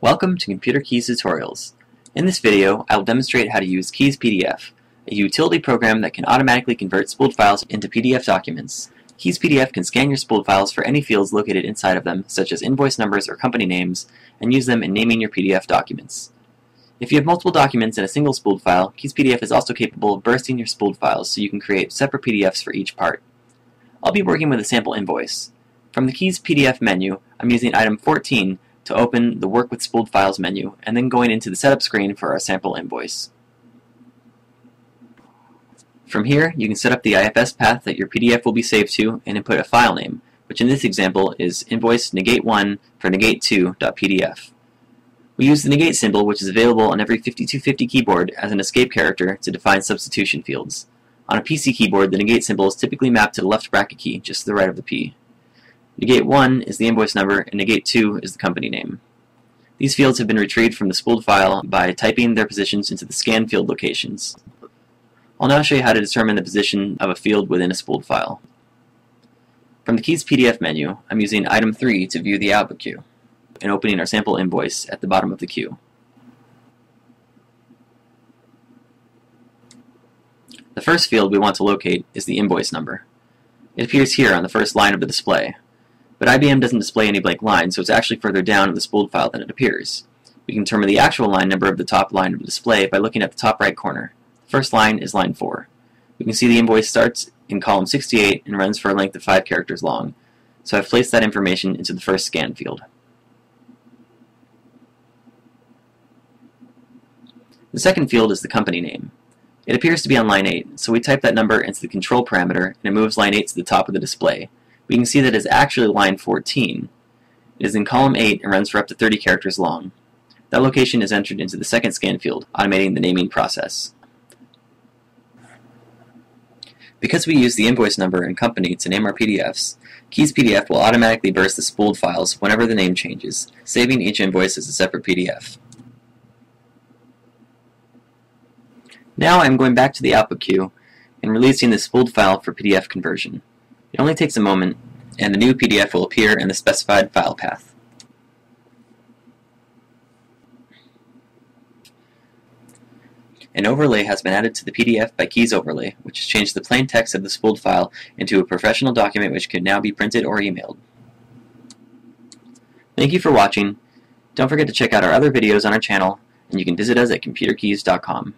Welcome to ComputerKeyes tutorials. In this video, I will demonstrate how to use KeyesPDF, a utility program that can automatically convert spooled files into PDF documents. KeyesPDF can scan your spooled files for any fields located inside of them, such as invoice numbers or company names, and use them in naming your PDF documents. If you have multiple documents in a single spooled file, KeyesPDF is also capable of bursting your spooled files so you can create separate PDFs for each part. I'll be working with a sample invoice. From the KeyesPDF menu, I'm using item 14 to open the Work with Spooled Files menu, and then going into the setup screen for our sample invoice. From here, you can set up the IFS path that your PDF will be saved to and input a file name, which in this example is invoice negate1 for negate2.pdf. We use the negate symbol, which is available on every 5250 keyboard, as an escape character to define substitution fields. On a PC keyboard, the negate symbol is typically mapped to the left bracket key, just to the right of the P. Negate1 is the invoice number, and negate2 is the company name. These fields have been retrieved from the spooled file by typing their positions into the scan field locations. I'll now show you how to determine the position of a field within a spooled file. From the KeyesPDF menu, I'm using item 3 to view the output queue, and opening our sample invoice at the bottom of the queue. The first field we want to locate is the invoice number. It appears here on the first line of the display. But IBM doesn't display any blank lines, so it's actually further down in the spooled file than it appears. We can determine the actual line number of the top line of the display by looking at the top right corner. The first line is line 4. We can see the invoice starts in column 68 and runs for a length of 5 characters long, so I've placed that information into the first scan field. The second field is the company name. It appears to be on line 8, so we type that number into the control parameter and it moves line 8 to the top of the display. We can see that it's actually line 14. It is in column 8 and runs for up to 30 characters long. That location is entered into the second scan field, automating the naming process. Because we use the invoice number and company to name our PDFs, KeyesPDF will automatically burst the spooled files whenever the name changes, saving each invoice as a separate PDF. Now I'm going back to the output queue and releasing the spooled file for PDF conversion. It only takes a moment, and the new PDF will appear in the specified file path. An overlay has been added to the PDF by Keyes Overlay, which has changed the plain text of the spooled file into a professional document which can now be printed or emailed. Thank you for watching. Don't forget to check out our other videos on our channel, and you can visit us at ComputerKeyes.com.